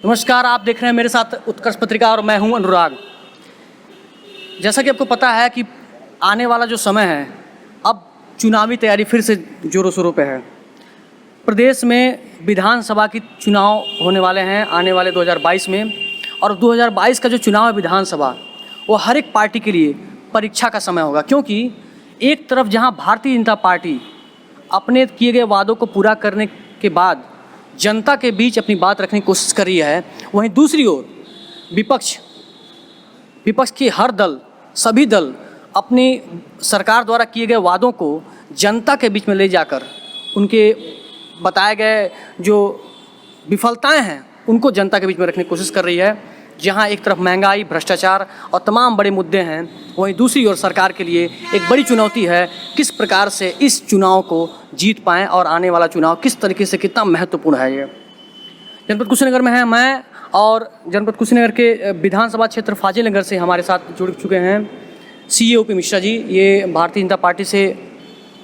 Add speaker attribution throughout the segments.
Speaker 1: नमस्कार, आप देख रहे हैं मेरे साथ उत्कर्ष पत्रिका और मैं हूं अनुराग। जैसा कि आपको पता है कि आने वाला जो समय है, अब चुनावी तैयारी फिर से जोरों शोरों पे है। प्रदेश में विधानसभा की चुनाव होने वाले हैं आने वाले 2022 में, और 2022 का जो चुनाव है विधानसभा, वो हर एक पार्टी के लिए परीक्षा का समय होगा। क्योंकि एक तरफ जहां भारतीय जनता पार्टी अपने किए गए वादों को पूरा करने के बाद जनता के बीच अपनी बात रखने की कोशिश कर रही है, वहीं दूसरी ओर विपक्ष के हर दल, सभी दल अपनी सरकार द्वारा किए गए वादों को जनता के बीच में ले जाकर उनके बताए गए जो विफलताएं हैं उनको जनता के बीच में रखने की कोशिश कर रही है। जहां एक तरफ महंगाई, भ्रष्टाचार और तमाम बड़े मुद्दे हैं, वहीं दूसरी ओर सरकार के लिए एक बड़ी चुनौती है किस प्रकार से इस चुनाव को जीत पाएं और आने वाला चुनाव किस तरीके से कितना महत्वपूर्ण है। ये जनपद कुशीनगर में है मैं, और जनपद कुशीनगर के विधानसभा क्षेत्र फाजिल नगर से हमारे साथ जुड़ चुके हैं CA OP मिश्रा जी। ये भारतीय जनता पार्टी से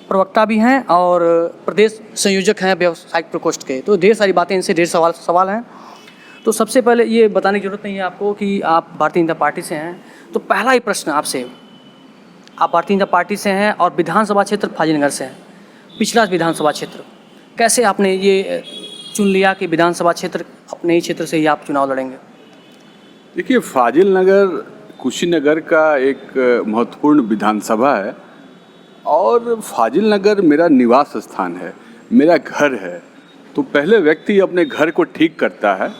Speaker 1: प्रवक्ता भी हैं और प्रदेश संयोजक हैं व्यावसायिक प्रकोष्ठ के। तो ढेर सारी बातें, इनसे ढेर सवाल हैं। तो सबसे पहले ये बताने की ज़रूरत नहीं है आपको कि आप भारतीय जनता पार्टी से हैं, तो पहला ही प्रश्न आपसे, आप भारतीय जनता पार्टी से हैं और विधानसभा क्षेत्र फाजिल नगर से हैं, पिछला विधानसभा क्षेत्र, कैसे आपने ये चुन लिया कि विधानसभा क्षेत्र अपने ही क्षेत्र से ही आप चुनाव लड़ेंगे?
Speaker 2: देखिए, फाजिल नगर कुशीनगर का एक महत्वपूर्ण विधानसभा है और फाजिल नगर मेरा निवास स्थान है, मेरा घर है। तो पहले व्यक्ति अपने घर को ठीक करता है,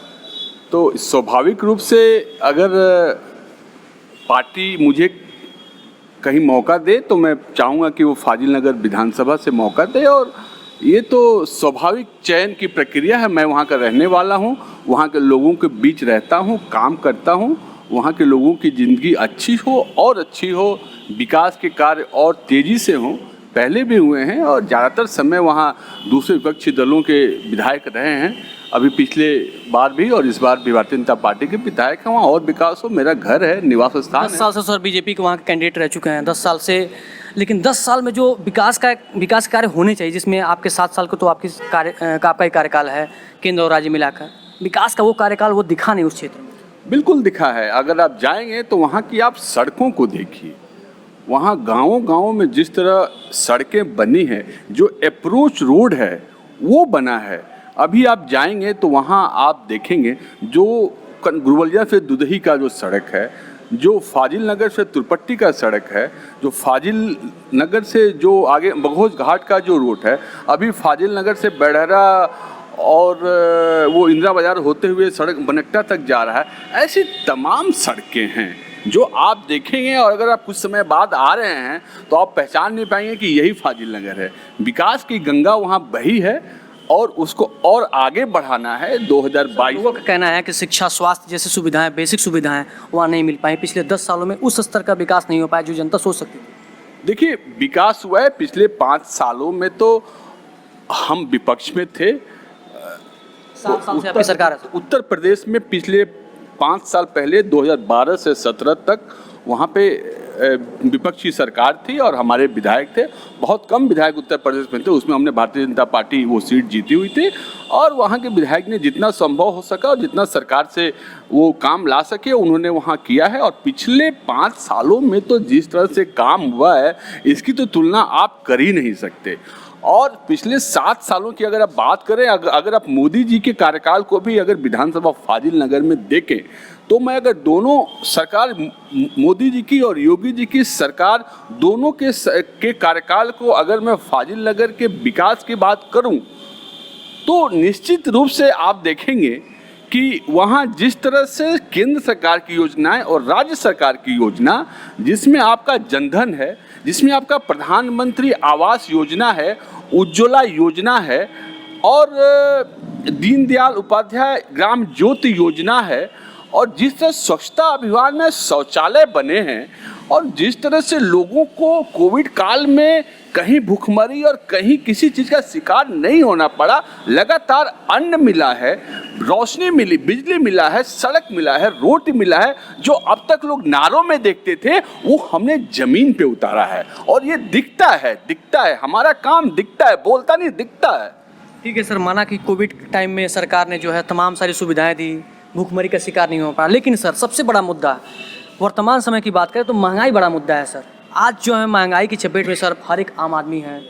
Speaker 2: तो स्वाभाविक रूप से अगर पार्टी मुझे कहीं मौका दे तो मैं चाहूँगा कि वो फाजिल नगर विधानसभा से मौका दे। और ये तो स्वाभाविक चयन की प्रक्रिया है। मैं वहाँ का रहने वाला हूँ, वहाँ के लोगों के बीच रहता हूँ, काम करता हूँ, वहाँ के लोगों की ज़िंदगी अच्छी हो और अच्छी हो, विकास के कार्य और तेज़ी से हों, पहले भी हुए हैं और ज़्यादातर समय वहाँ दूसरे विपक्षी दलों के विधायक रहे हैं। अभी पिछले बार भी और इस बार भी भारतीय जनता पार्टी के विधायक हैं। वहाँ और विकास हो, मेरा घर है, निवास स्थान है।
Speaker 1: 10 साल से सर बीजेपी के वहाँ के कैंडिडेट रह चुके हैं 10 साल से, लेकिन 10 साल में जो विकास कार्य होने चाहिए, जिसमें आपके 7 साल को तो आपका ही कार्यकाल है केंद्र और राज्य मिलाकर, विकास का वो कार्यकाल वो दिखा नहीं उस क्षेत्र में।
Speaker 2: बिल्कुल दिखा है। अगर आप जाएंगे तो वहाँ की आप सड़कों को देखिए, वहाँ गाँव में जिस तरह सड़कें बनी हैं, जो अप्रोच रोड है वो बना है। अभी आप जाएंगे तो वहाँ आप देखेंगे जो गुरवलिया से दुदही का जो सड़क है, जो फाजिल नगर से तुरपट्टी का सड़क है, जो फाजिल नगर से जो आगे बघोज घाट का जो रूट है, अभी फाजिल नगर से बेड़हरा और वो इंदिरा बाजार होते हुए सड़क बनकटा तक जा रहा है। ऐसी तमाम सड़कें हैं जो आप देखेंगे, और अगर आप कुछ समय बाद आ रहे हैं तो आप पहचान नहीं पाएंगे कि यही फाजिल नगर है। विकास की गंगा वहाँ बही है और उसको और आगे बढ़ाना है। 2022
Speaker 1: लोगों का कहना है कि शिक्षा, स्वास्थ्य जैसी सुविधाएं, बेसिक सुविधाएं वहाँ नहीं मिल पाई। पिछले 10 सालों में उस स्तर का विकास नहीं हो पाया जो जनता सोच सकती थी।
Speaker 2: देखिए, विकास हुआ है पिछले 5 सालों में, तो हम विपक्ष में थे।
Speaker 1: 7 साल से आपकी सरकार है।
Speaker 2: उत्तर प्रदेश में पिछले 5 साल पहले 2012 से 17 तक वहाँ पे विपक्षी सरकार थी और हमारे विधायक थे। बहुत कम विधायक उत्तर प्रदेश में थे, उसमें हमने भारतीय जनता पार्टी वो सीट जीती हुई थी। और वहाँ के विधायक ने जितना संभव हो सका और जितना सरकार से वो काम ला सके उन्होंने वहाँ किया है। और पिछले 5 सालों में तो जिस तरह से काम हुआ है, इसकी तो तुलना आप कर ही नहीं सकते। और पिछले 7 सालों की अगर आप बात करें, अगर आप मोदी जी के कार्यकाल को भी अगर विधानसभा फाजिल नगर में देखें, तो मैं अगर दोनों सरकार, मोदी जी की और योगी जी की सरकार, दोनों के कार्यकाल को अगर मैं फाजिल नगर के विकास की बात करूं, तो निश्चित रूप से आप देखेंगे कि वहाँ जिस तरह से केंद्र सरकार की योजनाएं और राज्य सरकार की योजना, जिसमें आपका जनधन है, जिसमें आपका प्रधानमंत्री आवास योजना है, उज्ज्वला योजना है और दीनदयाल उपाध्याय ग्राम ज्योति योजना है, और जिस तरह स्वच्छता अभियान में शौचालय बने हैं, और जिस तरह से लोगों को कोविड काल में कहीं भूखमरी और कहीं किसी चीज़ का शिकार नहीं होना पड़ा, लगातार अन्न मिला है, रोशनी मिली, बिजली मिला है, सड़क मिला है, रोड मिला है, जो अब तक लोग नारों में देखते थे वो हमने जमीन पे उतारा है। और ये दिखता है, हमारा काम दिखता है, बोलता नहीं, दिखता है।
Speaker 1: ठीक है सर, माना कि कोविड टाइम में सरकार ने जो है तमाम सारी सुविधाएं दी, भूखमरी का शिकार नहीं हो पाया। लेकिन सर सबसे बड़ा मुद्दा वर्तमान समय की बात करें तो महंगाई बड़ा मुद्दा है सर। आज जो है महंगाई की चपेट में सर हर एक आम आदमी है।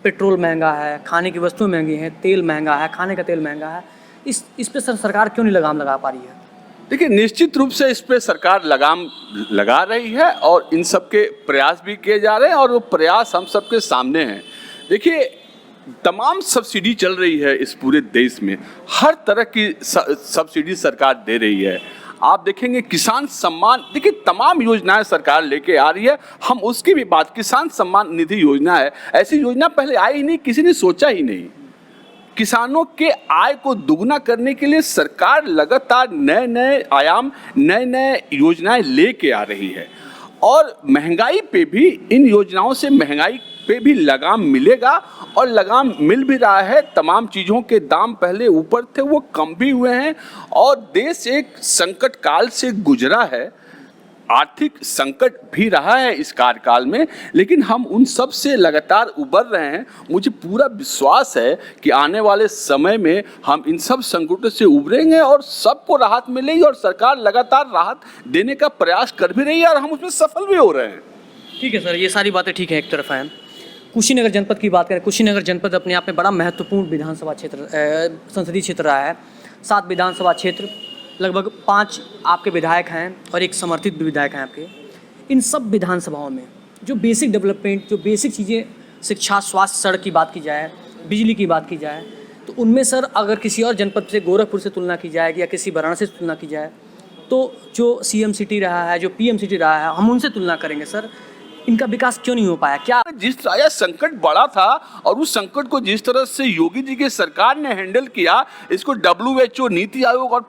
Speaker 1: पेट्रोल महंगा है, खाने की वस्तुएं महंगी हैं, तेल महंगा है, खाने का तेल महंगा है। इस पे सर सरकार क्यों नहीं लगाम लगा पा रही है?
Speaker 2: देखिए, निश्चित रूप से इस पे सरकार लगाम लगा रही है और इन सब के प्रयास भी किए जा रहे हैं और वो प्रयास हम सबके सामने हैं। देखिए, तमाम सब्सिडी चल रही है इस पूरे देश में, हर तरह की सब्सिडी सरकार दे रही है। आप देखेंगे किसान सम्मान, देखिए तमाम योजनाएं सरकार लेके आ रही है। हम उसकी भी बात, किसान सम्मान निधि योजना है, ऐसी योजना पहले आई ही नहीं, किसी ने सोचा ही नहीं। किसानों के आय को दुगना करने के लिए सरकार लगातार नए नए आयाम, नए नए योजनाएं लेके आ रही है और महंगाई पे भी, इन योजनाओं से महंगाई पे भी लगाम मिलेगा और लगाम मिल भी रहा है। तमाम चीज़ों के दाम पहले ऊपर थे, वो कम भी हुए हैं और देश एक संकट काल से गुजरा है, आर्थिक संकट भी रहा है इस कार्यकाल में, लेकिन हम उन सब से लगातार उबर रहे हैं। मुझे पूरा विश्वास है कि आने वाले समय में हम इन सब संकटों से उबरेंगे और सबको राहत मिलेगी और सरकार लगातार राहत देने का प्रयास कर भी रही है और हम उसमें सफल भी हो रहे हैं।
Speaker 1: ठीक है सर, ये सारी बातें ठीक है, एक तरफ हैं। कुशीनगर जनपद की बात करें, कुशीनगर जनपद अपने आप में बड़ा महत्वपूर्ण विधानसभा क्षेत्र, संसदीय क्षेत्र रहा है। 7 विधानसभा क्षेत्र, लगभग 5 आपके विधायक हैं और एक समर्थित विधायक हैं आपके। इन सब विधानसभाओं में जो बेसिक डेवलपमेंट, जो बेसिक चीज़ें, शिक्षा, स्वास्थ्य, सड़क की बात की जाए, बिजली की बात की जाए, तो उनमें सर अगर किसी और जनपद से, गोरखपुर से तुलना की जाए या किसी वाराणसी से तुलना की जाए, तो जो सीएम सिटी रहा है, जो पीएम सिटी रहा है, हम उनसे तुलना करेंगे सर, इनका विकास क्यों नहीं हो पाया? क्या
Speaker 2: जिस तरह संकट बड़ा था और उस संकट को जिस तरह से योगी जी की सरकार ने हैंडल किया, इसको WHO, नीति आयोग और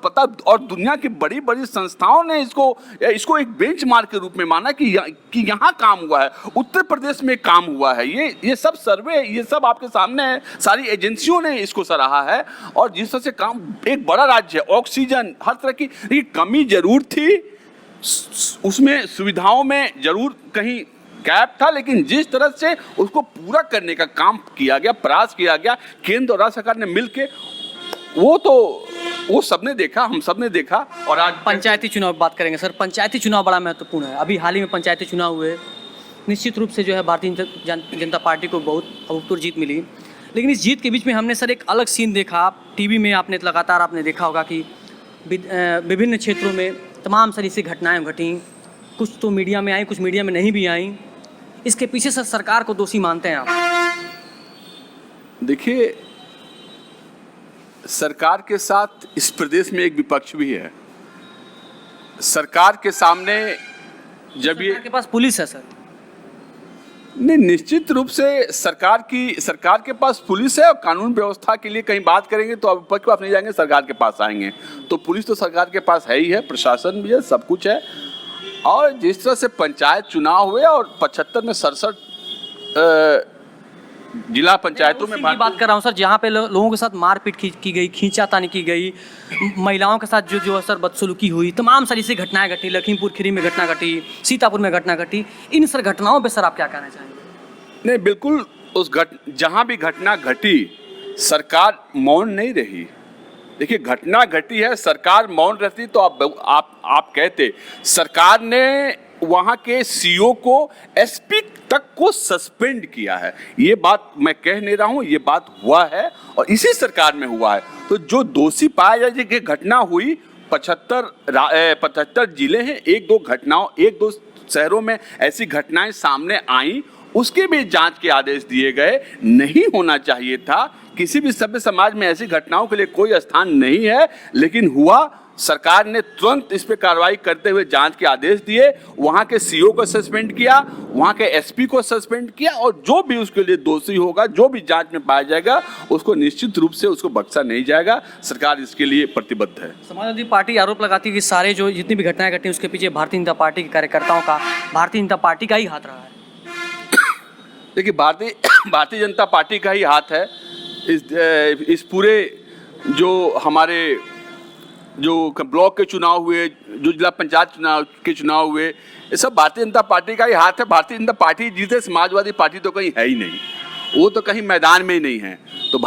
Speaker 2: और दुनिया की बड़ी बड़ी संस्थाओं ने इसको एक बेंचमार्क के रूप में माना कि यहाँ काम हुआ है, उत्तर प्रदेश में काम हुआ है। ये सब सर्वे, ये सब आपके सामने है, सारी एजेंसियों ने इसको सराहा है। और जिस तरह से काम, एक बड़ा राज्य है, ऑक्सीजन, हर तरह की कमी जरूर थी, उसमें सुविधाओं में जरूर कहीं गैप था, लेकिन जिस तरह से उसको पूरा करने का काम किया गया, प्रयास किया गया, केंद्र और राज्य सरकार ने मिलके, वो सबने देखा, हम सब ने देखा। और आज
Speaker 1: पंचायती चुनाव की बात करेंगे सर। पंचायती चुनाव बड़ा महत्वपूर्ण है। अभी हाल ही में पंचायती चुनाव हुए, निश्चित रूप से जो है भारतीय जनता पार्टी को बहुत अभूतपूर्व जीत मिली। लेकिन इस जीत के बीच में हमने सर एक अलग सीन देखा। टीवी में आपने लगातार देखा होगा कि विभिन्न क्षेत्रों में तमाम सारी सी घटनाएँ घटी, कुछ तो मीडिया में आई, कुछ मीडिया में नहीं भी आई। इसके पीछे सर सरकार को दोषी मानते हैं आप?
Speaker 2: देखिए, सरकार के साथ इस प्रदेश में एक विपक्ष भी है। सरकार के सामने जब ये
Speaker 1: के पास पुलिस है सर,
Speaker 2: नहीं, निश्चित रूप से सरकार के पास पुलिस है और कानून व्यवस्था के लिए कहीं बात करेंगे तो विपक्ष के पास नहीं जाएंगे, सरकार के पास आएंगे। तो पुलिस तो सरकार के पास है ही है, प्रशासन भी है, सब कुछ है। और जिस तरह से पंचायत चुनाव हुए और 75 में 67 जिला पंचायतों में
Speaker 1: बात कर रहा हूँ सर, जहाँ पे लोगों के साथ मारपीट की गई, खींचातानी की गई, महिलाओं के साथ जो सर बदसलूकी हुई, तमाम सारी सी घटनाएं घटी। लखीमपुर खीरी में घटना घटी, सीतापुर में घटना घटी। इन सर घटनाओं पे सर आप क्या कहना चाहेंगे? नहीं,
Speaker 2: बिल्कुल, जहाँ भी घटना घटी सरकार मौन नहीं रही। देखिए, घटना घटी है, सरकार मौन रहती तो आप कहते। सरकार ने वहाँ के सीओ को, एसपी तक को सस्पेंड किया है। ये बात मैं कह नहीं रहा हूँ, ये बात हुआ है और इसी सरकार में हुआ है। तो जो दोषी पाया जाए कि घटना हुई, 75 जिले हैं, एक दो शहरों में ऐसी घटनाएं सामने आई, उसके भी जांच के आदेश दिए गए। नहीं होना चाहिए था, किसी भी सभ्य समाज में ऐसी घटनाओं के लिए कोई स्थान नहीं है, लेकिन हुआ। सरकार ने तुरंत इस पे कार्रवाई करते हुए जांच के आदेश दिए, वहाँ के सीओ को सस्पेंड किया, वहाँ के एसपी को सस्पेंड किया और जो भी उसके लिए दोषी होगा, जो भी जांच में पाया जाएगा, उसको निश्चित रूप से उसको बख्शा नहीं जाएगा। सरकार इसके लिए प्रतिबद्ध है।
Speaker 1: समाजवादी पार्टी आरोप लगाती है कि सारे जो जितनी भी घटनाएं घटी उसके पीछे भारतीय जनता पार्टी के कार्यकर्ताओं का, भारतीय जनता पार्टी का ही हाथ रहा है।
Speaker 2: देखिए, भारतीय जनता पार्टी का ही हाथ है इस पूरे जो हमारे जो ब्लॉक के चुनाव हुए, जो जिला पंचायत के चुनाव हुए, ये सब भारतीय जनता पार्टी का ही हाथ है। भारतीय जनता पार्टी जीते, समाजवादी पार्टी तो कहीं है ही नहीं। वो तो कहीं मैदान में ही नहीं है। तो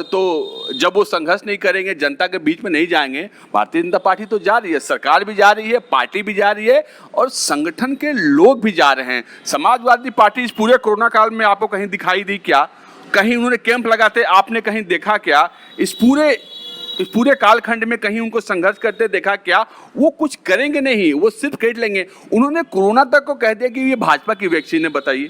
Speaker 2: तो जब वो संघर्ष नहीं करेंगे, जनता के बीच में नहीं जाएंगे, भारतीय जनता पार्टी तो जा रही है, सरकार भी जा रही है, पार्टी भी जा रही है और संगठन के लोग भी जा रहे हैं। समाजवादी पार्टी इस पूरे कोरोना काल में आपको कहीं दिखाई दी क्या? कहीं उन्होंने कैंप लगाते आपने कहीं देखा क्या? इस पूरे कालखंड में कहीं उनको संघर्ष करते देखा क्या? वो कुछ करेंगे नहीं, वो सिर्फ क्रेडिट लेंगे। उन्होंने कोरोना तक को कह दिया कि ये भाजपा की वैक्सीन है। बताइए,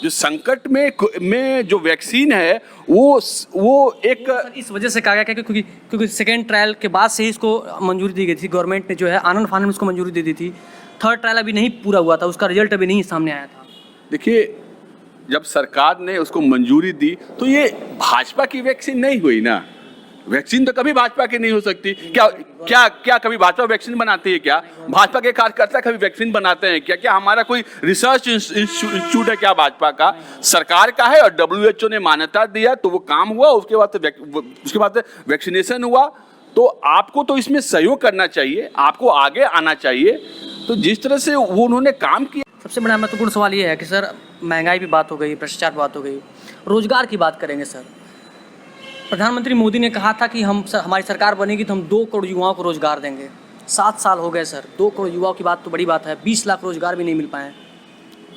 Speaker 2: जो संकट में जो वैक्सीन है वो एक
Speaker 1: इस वजह से कहा गया क्योंकि सेकेंड ट्रायल के बाद से ही इसको मंजूरी दी गई थी। गवर्नमेंट ने जो है आनंद फानंद में इसको मंजूरी दे दी थी। थर्ड ट्रायल अभी नहीं पूरा हुआ था, उसका रिजल्ट अभी नहीं सामने आया था।
Speaker 2: देखिए, जब सरकार ने उसको मंजूरी दी तो ये भाजपा की वैक्सीन नहीं हुई ना। वैक्सीन तो कभी भाजपा की नहीं हो सकती। क्या कभी भाजपा वैक्सीन बनाती है? क्या भाजपा के कार्यकर्ता कभी वैक्सीन बनाते हैं? क्या हमारा कोई रिसर्च इंस्टीट्यूट है क्या भाजपा का? सरकार का है और WHO ने मान्यता दिया तो वो काम हुआ। उसके बाद वैक्सीनेशन हुआ। तो आपको तो इसमें सहयोग करना चाहिए, आपको आगे आना चाहिए। तो जिस तरह से वो उन्होंने काम किया।
Speaker 1: सबसे बड़ा महत्वपूर्ण सवाल ये है कि सर, महंगाई की बात हो गई, भ्रष्टाचार की बात हो गई, रोजगार की बात करेंगे सर। प्रधानमंत्री मोदी ने कहा था कि हमारी सरकार बनेगी तो हम 2 करोड़ युवाओं को रोजगार देंगे। 7 साल हो गए सर, 2 करोड़ युवाओं की बात तो बड़ी बात है, 20 लाख रोजगार भी नहीं मिल पाए।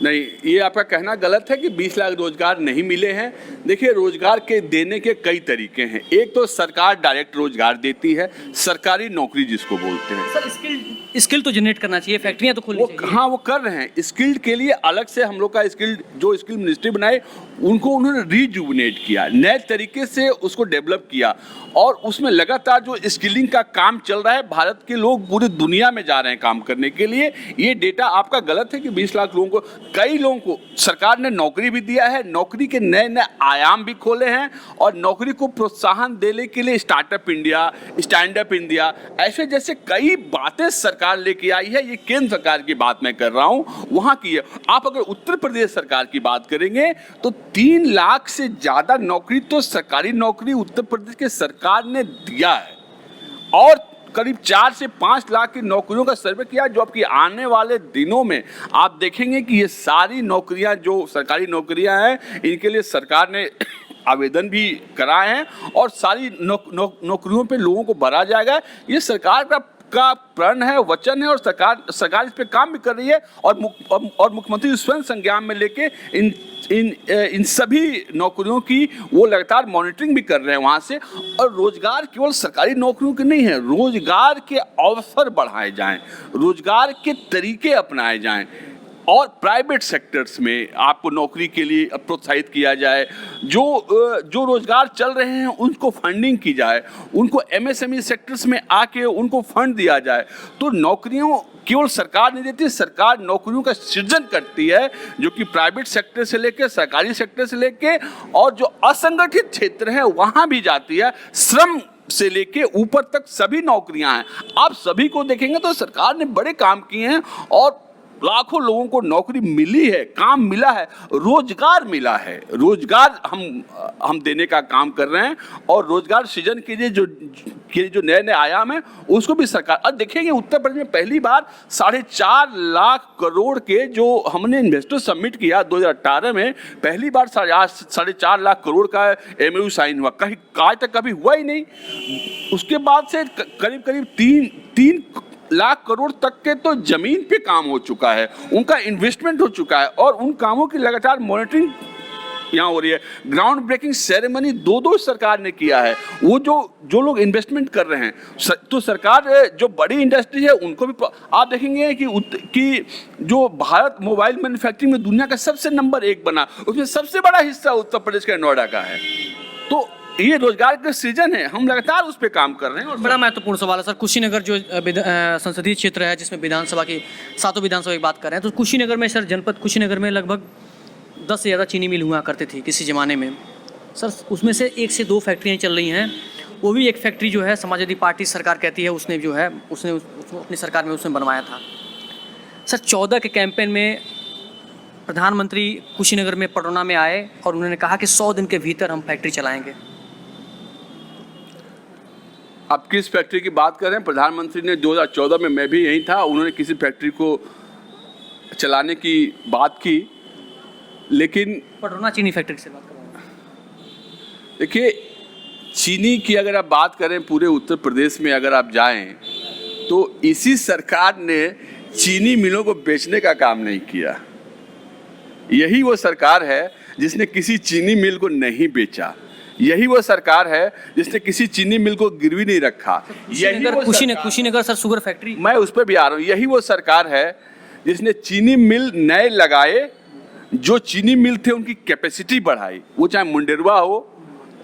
Speaker 2: नहीं, ये आपका कहना गलत है कि 20 लाख रोजगार नहीं मिले हैं। देखिए, रोजगार के देने के कई तरीके हैं। एक तो सरकार डायरेक्ट रोजगार देती है, सरकारी नौकरी जिसको बोलते हैं।
Speaker 1: सर, स्किल तो जनरेट करना चाहिए, फैक्ट्रियां तो खोलनी चाहिए।
Speaker 2: हाँ, वो कर रहे हैं। स्किल्ड के लिए अलग से हम लोग का जो स्किल मिनिस्ट्री बनाए, उनको उन्होंने रिजुविनेट किया, नए तरीके से उसको डेवलप किया और उसमें लगातार जो स्किलिंग का काम चल रहा है। भारत के लोग पूरी दुनिया में जा रहे हैं काम करने के लिए। ये डेटा आपका गलत है कि 20 लाख लोगों को, कई लोगों को सरकार ने नौकरी भी दिया है, नौकरी के नए नए आयाम भी खोले हैं और नौकरी को प्रोत्साहन देने के लिए startup India, stand up India, ऐसे जैसे कई बातें सरकार लेके आई है। ये केंद्र सरकार की बात मैं कर रहा हूँ, वहाँ की है। आप अगर उत्तर प्रदेश सरकार की बात करेंगे तो 3 लाख से ज़्यादा नौकरी तो सरकारी नौकरी उत्तर प्रदेश के सरकार ने दिया है और करीब 4 से 5 लाख की नौकरियों का सर्वे किया, जो आपकी आने वाले दिनों में आप देखेंगे कि ये सारी नौकरियां जो सरकारी नौकरियां हैं, इनके लिए सरकार ने आवेदन भी कराए हैं और सारी नौकरियों पे लोगों को भरा जाएगा। ये सरकार का प्रण है, वचन है और सरकार इस पे काम भी कर रही है और मुख्यमंत्री स्वयं संज्ञान में लेके इन सभी नौकरियों की वो लगातार मॉनिटरिंग भी कर रहे हैं वहाँ से। और रोजगार केवल सरकारी नौकरियों के नहीं है, रोजगार के अवसर बढ़ाए जाएं, रोजगार के तरीके अपनाए जाएं और प्राइवेट सेक्टर्स में आपको नौकरी के लिए प्रोत्साहित किया जाए। जो रोजगार चल रहे हैं उनको फंडिंग की जाए, उनको MSME सेक्टर्स में आके उनको फंड दिया जाए। तो नौकरियों केवल सरकार नहीं देती, सरकार नौकरियों का सृजन करती है, जो कि प्राइवेट सेक्टर से लेके, सरकारी सेक्टर से लेके और जो असंगठित क्षेत्र है वहाँ भी जाती है। श्रम से लेके ऊपर तक सभी नौकरियां हैं। आप सभी को देखेंगे तो सरकार ने बड़े काम किए हैं और लाखों लोगों को नौकरी मिली है, काम मिला है, रोजगार मिला है। रोजगार हम देने का काम कर रहे हैं और रोजगार सृजन के लिए जो नए नए आयाम हैं उसको भी सरकार। अब देखेंगे उत्तर प्रदेश में पहली बार 4.5 लाख करोड़ के जो हमने इन्वेस्टर सबमिट किया 2018 में, पहली बार 4.5 लाख करोड़ का MOU साइन हुआ। कहीं आज तक कभी हुआ ही नहीं। उसके बाद से करीब 3 लाख करोड़ तक के तो जमीन पे काम हो चुका है, उनका इन्वेस्टमेंट हो चुका है और उन कामों की लगातार मॉनिटरिंग यहाँ हो रही है। ग्राउंड ब्रेकिंग सेरेमनी 2 सरकार ने किया है। वो जो लोग इन्वेस्टमेंट कर रहे हैं, तो सरकार जो बड़ी इंडस्ट्री है उनको भी आप देखेंगे कि जो भारत मोबाइल मैन्युफैक्चरिंग में दुनिया का सबसे नंबर 1 बना, उसमें सबसे बड़ा हिस्सा उत्तर प्रदेश के नोएडा का है। तो ये रोजगार का सृजन है, हम लगातार उस पर काम कर रहे हैं। और बड़ा
Speaker 1: महत्वपूर्ण सवाल है सर, कुशीनगर जो संसदीय क्षेत्र है जिसमें विधानसभा की 7 विधानसभा की बात कर रहे हैं, तो कुशीनगर में सर, जनपद कुशीनगर में लगभग 10 से ज़्यादा चीनी मिल हुआ करते थे किसी ज़माने में सर। उसमें से 1 से 2 फैक्ट्रियाँ चल रही हैं। वो भी एक फैक्ट्री जो है समाजवादी पार्टी सरकार कहती है उसने जो है उसने अपनी सरकार में उसने बनवाया था सर। 14 के कैंपेन में प्रधानमंत्री कुशीनगर में पटौना में आए और उन्होंने कहा कि 100 दिन के भीतर हम फैक्ट्री चलाएँगे।
Speaker 2: आप किस फैक्ट्री की बात कर रहे हैं? प्रधानमंत्री ने 2014 में, मैं भी यहीं था, उन्होंने किसी फैक्ट्री को चलाने की बात की, लेकिन
Speaker 1: पटौना चीनी फैक्ट्री से बात कर रहा हूँ।
Speaker 2: देखिए, चीनी की अगर आप बात करें पूरे उत्तर प्रदेश में अगर आप जाएं तो इसी सरकार ने चीनी मिलों को बेचने का काम नहीं किया। यही वो सरकार है जिसने किसी चीनी मिल को नहीं बेचा। यही वो सरकार है जिसने किसी चीनी मिल को गिरवी नहीं रखा।
Speaker 1: कुशीनगर सर शुगर फैक्ट्री,
Speaker 2: मैं उस पर भी आ रहा हूँ। यही वो सरकार है जिसने चीनी मिल नए लगाए, जो चीनी मिल थे उनकी कैपेसिटी बढ़ाई, वो चाहे मुंडेरवा हो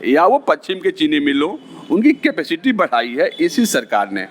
Speaker 2: या वो पश्चिम के चीनी मिल हो, उनकी कैपेसिटी बढ़ाई है इसी सरकार ने।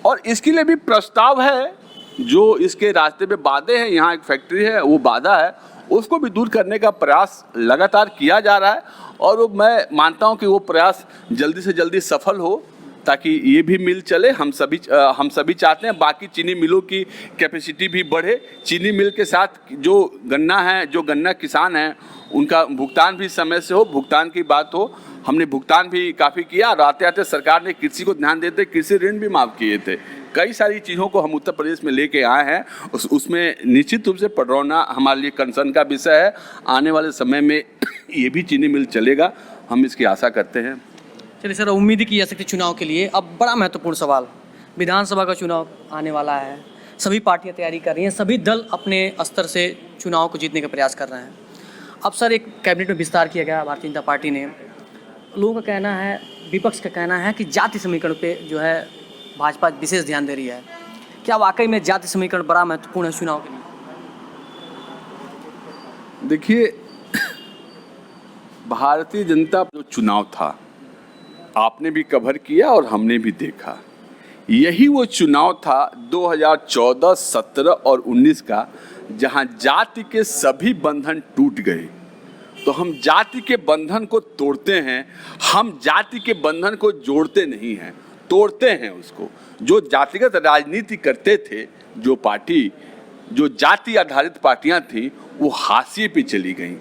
Speaker 2: और इसके लिए भी प्रस्ताव है, जो इसके रास्ते पे बाधे हैं, यहाँ एक फैक्ट्री है वो बाधा है, उसको भी दूर करने का प्रयास लगातार किया जा रहा है। और वो मैं मानता हूँ कि वो प्रयास जल्दी से जल्दी सफल हो ताकि ये भी मिल चले। हम सभी चाहते हैं बाकी चीनी मिलों की कैपेसिटी भी बढ़े। चीनी मिल के साथ जो गन्ना किसान हैं उनका भुगतान भी समय से हो, भुगतान की बात हो। हमने भुगतान भी काफ़ी किया और आते आते सरकार ने कृषि को ध्यान देते कृषि ऋण भी माफ़ किए थे। कई सारी चीज़ों को हम उत्तर प्रदेश में लेके आए हैं। उसमें निश्चित रूप से पडरौना हमारे लिए कंसर्न का विषय है। आने वाले समय में ये भी चीनी मिल चलेगा, हम इसकी आशा करते हैं।
Speaker 1: चलिए सर, उम्मीद की जा सकती चुनाव के लिए अब बड़ा महत्वपूर्ण सवाल, विधानसभा का चुनाव आने वाला है। सभी पार्टियां तैयारी कर रही हैं, सभी दल अपने स्तर से चुनाव को जीतने का प्रयास कर रहे हैं। अब सर एक कैबिनेट में विस्तार किया गया भारतीय जनता पार्टी ने। लोगों का कहना है, विपक्ष का कहना है कि जाति समीकरण पे जो है भाजपा विशेष ध्यान दे रही है। क्या वाकई में जाति समीकरण बड़ा महत्वपूर्ण है चुनाव के लिए?
Speaker 2: देखिए, भारतीय जनता जो चुनाव था आपने भी कवर किया और हमने भी देखा, यही वो चुनाव था 2014, 17 और 19 का, जहां जाति के सभी बंधन टूट गए। तो हम जाति के बंधन को तोड़ते हैं, हम जाति के बंधन को जोड़ते नहीं हैं, तोड़ते हैं उसको। जो जातिगत राजनीति करते थे, जो जाति आधारित पार्टियां थी, वो हाशिए पे चली गईं।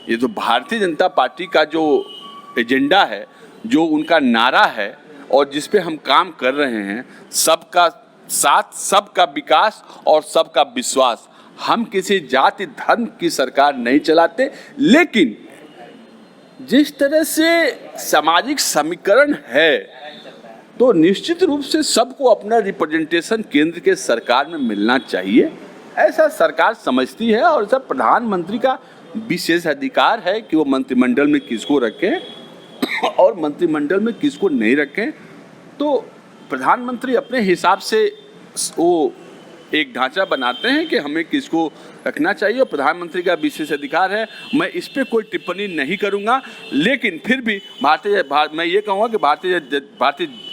Speaker 2: ये तो भारतीय जनता पार्टी का जो एजेंडा है, जो उनका नारा है और जिस पे हम काम कर रहे हैं, सबका साथ, सबका विकास और सबका विश्वास। हम किसी जाति धर्म की सरकार नहीं चलाते, लेकिन जिस तरह से सामाजिक समीकरण है तो निश्चित रूप से सबको अपना रिप्रेजेंटेशन केंद्र के सरकार में मिलना चाहिए, ऐसा सरकार समझती है। और सब प्रधानमंत्री का विशेष अधिकार है कि वो मंत्रिमंडल में किसको रखें और मंत्रिमंडल में किसको नहीं रखें। तो प्रधानमंत्री अपने हिसाब से वो एक ढांचा बनाते हैं कि हमें किसको रखना चाहिए, और प्रधानमंत्री का विशेष अधिकार है। मैं इस पर कोई टिप्पणी नहीं करूंगा, लेकिन फिर भी मैं ये कहूँगा कि भारतीय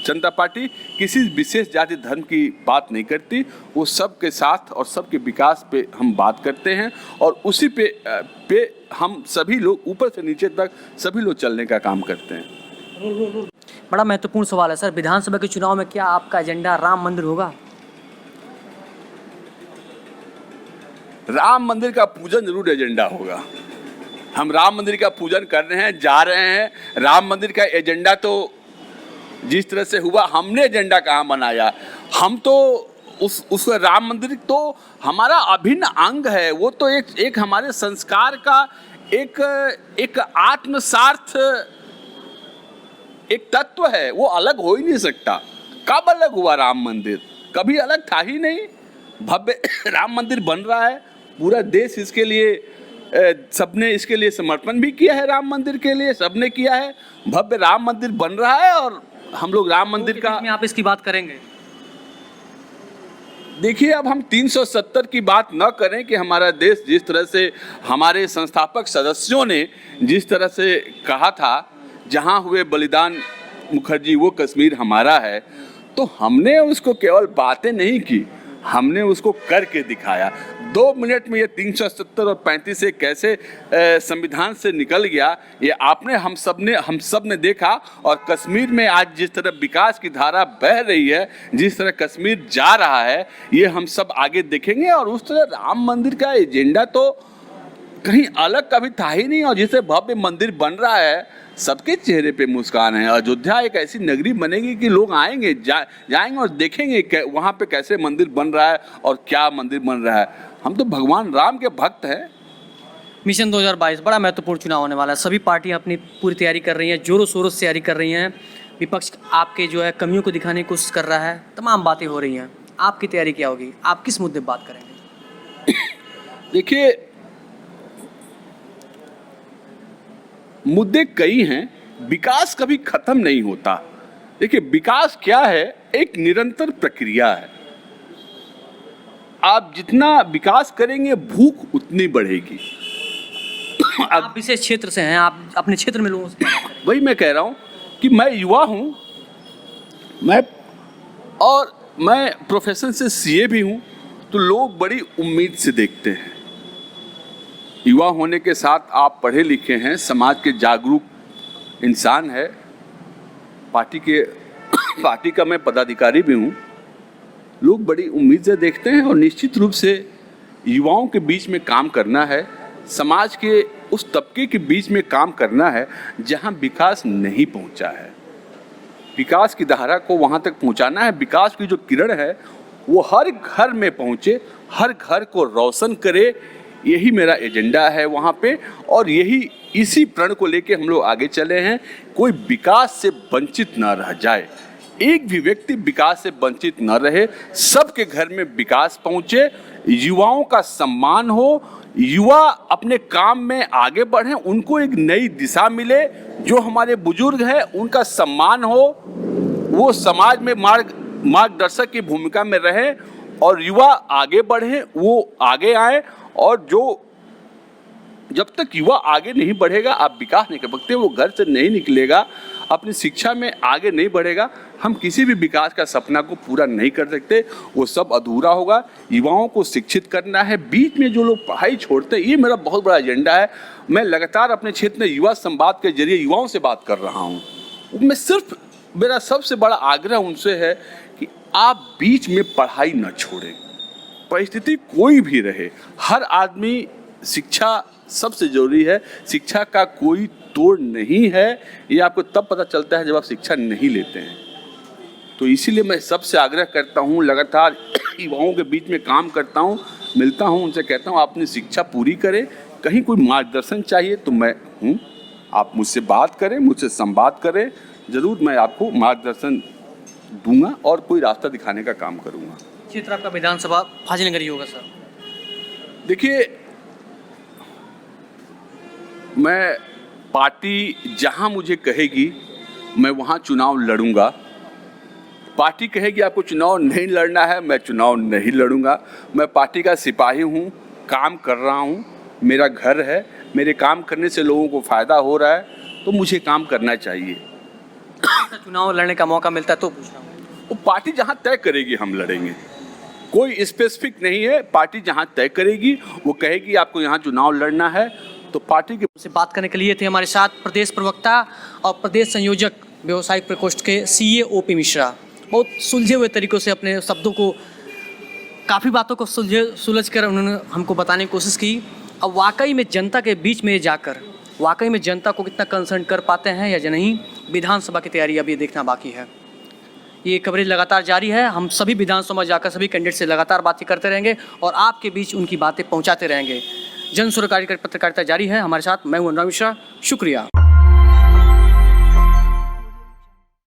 Speaker 2: जनता पार्टी किसी विशेष जाति धर्म की बात नहीं करती। वो सबके साथ और सबके विकास पे हम बात करते हैं, और उसी पे हम सभी लोग ऊपर से नीचे तक सभी लोग चलने का काम करते हैं।
Speaker 1: बड़ा महत्वपूर्ण सवाल है सर, विधानसभा के चुनाव में क्या आपका एजेंडा राम मंदिर होगा?
Speaker 2: राम मंदिर का पूजन जरूर एजेंडा होगा। हम राम मंदिर का पूजन कर रहे हैं, जा रहे हैं। राम मंदिर का एजेंडा तो जिस तरह से हुआ, हमने एजेंडा कहाँ बनाया? हम तो उस राम मंदिर तो हमारा अभिन्न अंग है। वो तो एक हमारे संस्कार का एक आत्मसार्थ एक तत्व है, वो अलग हो ही नहीं सकता। कब अलग हुआ राम मंदिर? कभी अलग था ही नहीं। भव्य राम मंदिर बन रहा है, पूरा देश इसके लिए, सबने इसके लिए समर्पण भी किया है। राम मंदिर के लिए सबने किया है। भव्य राम मंदिर बन रहा है और हम लोग राम मंदिर का,
Speaker 1: आप इसकी बात करेंगे?
Speaker 2: देखिए, अब हम 370 की बात न करें कि हमारा देश जिस तरह से हमारे संस्थापक सदस्यों ने जिस तरह से कहा था, जहां हुए बलिदान मुखर्जी वो कश्मीर हमारा है, तो हमने उसको केवल बातें नहीं की, हमने उसको करके दिखाया। 2 मिनट में ये 370 और 35 से कैसे संविधान से निकल गया, ये हम सब ने देखा। और कश्मीर में आज जिस तरह विकास की धारा बह रही है, जिस तरह कश्मीर जा रहा है, ये हम सब आगे देखेंगे। और उस तरह राम मंदिर का एजेंडा तो कहीं अलग कभी था ही नहीं। और जिसे भव्य मंदिर बन रहा है, सबके चेहरे पे मुस्कान है। अयोध्या एक ऐसी नगरी बनेगी कि लोग आएंगे, जाएंगे और देखेंगे वहाँ पे कैसे मंदिर बन रहा है और क्या मंदिर बन रहा है। हम तो भगवान राम के भक्त हैं।
Speaker 1: मिशन 2022 बड़ा महत्वपूर्ण चुनाव होने वाला है। सभी पार्टियां अपनी पूरी तैयारी कर रही हैं, जोरों शोरों से तैयारी कर रही हैं। विपक्ष आपके जो है कमियों को दिखाने की कोशिश कर रहा है, तमाम बातें हो रही हैं। आपकी तैयारी क्या होगी? आप किस मुद्दे पर बात करेंगे?
Speaker 2: देखिए, मुद्दे कई हैं, विकास कभी खत्म नहीं होता। देखिए, विकास क्या है? एक निरंतर प्रक्रिया है। आप जितना विकास करेंगे, भूख उतनी बढ़ेगी।
Speaker 1: आप विशेष क्षेत्र से हैं, आप अपने क्षेत्र में लोगों से बात करें।
Speaker 2: वही मैं कह रहा हूं कि मैं युवा हूं, मैं प्रोफेशन से सीए भी हूं, तो लोग बड़ी उम्मीद से देखते हैं। युवा होने के साथ आप पढ़े लिखे हैं, समाज के जागरूक इंसान है, पार्टी का मैं पदाधिकारी भी हूं। लोग बड़ी उम्मीद से देखते हैं और निश्चित रूप से युवाओं के बीच में काम करना है, समाज के उस तबके के बीच में काम करना है जहां विकास नहीं पहुंचा है। विकास की धारा को वहां तक पहुंचाना है। विकास की जो किरण है वो हर घर में पहुंचे, हर घर को रोशन करे। यही मेरा एजेंडा है वहाँ पे, और इसी प्रण को लेके हम लोग आगे चले हैं। कोई विकास से वंचित ना रह जाए, एक भी व्यक्ति विकास से वंचित न रहे, सबके घर में विकास पहुँचे, युवाओं का सम्मान हो, युवा अपने काम में आगे बढ़ें, उनको एक नई दिशा मिले। जो हमारे बुजुर्ग हैं उनका सम्मान हो, वो समाज में मार्गदर्शक की भूमिका में रहे, और युवा आगे बढ़े, वो आगे आए। और जब तक युवा आगे नहीं बढ़ेगा, आप विकास नहीं कर सकते। वो घर से नहीं निकलेगा, अपनी शिक्षा में आगे नहीं बढ़ेगा, हम किसी भी विकास का सपना को पूरा नहीं कर सकते। वो सब अधूरा होगा। युवाओं को शिक्षित करना है। बीच में जो लोग पढ़ाई छोड़ते हैं, ये मेरा बहुत बड़ा एजेंडा है। मैं लगातार अपने क्षेत्र में युवा संवाद के जरिए युवाओं से बात कर रहा हूँ। मेरा सबसे बड़ा आग्रह उनसे है कि आप बीच में पढ़ाई न छोड़ें। परिस्थिति कोई भी रहे, हर आदमी, शिक्षा सबसे जरूरी है। शिक्षा का कोई तोड़ नहीं है। ये आपको तब पता चलता है जब आप शिक्षा नहीं लेते हैं। तो इसीलिए मैं सबसे आग्रह करता हूँ, लगातार युवाओं के बीच में काम करता हूँ, मिलता हूँ, उनसे कहता हूँ आप अपनी शिक्षा पूरी करें। कहीं कोई मार्गदर्शन चाहिए तो मैं हूँ, आप मुझसे बात करें, मुझसे संवाद करें, ज़रूर मैं आपको मार्गदर्शन दूंगा और कोई रास्ता दिखाने का काम करूँगा।
Speaker 1: क्षेत्र आपका विधानसभा फाजिलनगर ही होगा सर?
Speaker 2: देखिए, मैं पार्टी जहां मुझे कहेगी मैं वहां चुनाव लड़ूंगा। पार्टी कहेगी आपको चुनाव नहीं लड़ना है, मैं चुनाव नहीं लड़ूंगा। मैं पार्टी का सिपाही हूं, काम कर रहा हूं, मेरा घर है, मेरे काम करने से लोगों को फ़ायदा हो रहा है, तो मुझे काम करना चाहिए।
Speaker 1: चुनाव लड़ने का मौका मिलता है तो पूछ रहा हूँ।
Speaker 2: वो पार्टी जहां तय करेगी हम लड़ेंगे। कोई स्पेसिफिक नहीं है, पार्टी जहां तय करेगी, वो कहेगी आपको यहाँ चुनाव लड़ना है, तो पार्टी के
Speaker 1: से बात करने के लिए थे हमारे साथ प्रदेश प्रवक्ता और प्रदेश संयोजक व्यवसायिक प्रकोष्ठ के सीए ओपी मिश्रा। बहुत सुलझे हुए तरीक़ों से अपने शब्दों को, काफ़ी बातों को सुलझ कर उन्होंने हमको बताने की कोशिश की। अब वाकई में जनता के बीच में जाकर वाकई में जनता को कितना कंसर्न कर पाते हैं या नहीं, विधानसभा की तैयारी अब ये देखना बाकी है। ये कवरेज लगातार जारी है। हम सभी विधानसभा जाकर सभी कैंडिडेट से लगातार बातें करते रहेंगे और आपके बीच उनकी बातें पहुंचाते रहेंगे। जन सुरकारी पत्रकारिता जारी है। हमारे साथ मैं हूं अनुराग मिश्रा। शुक्रिया।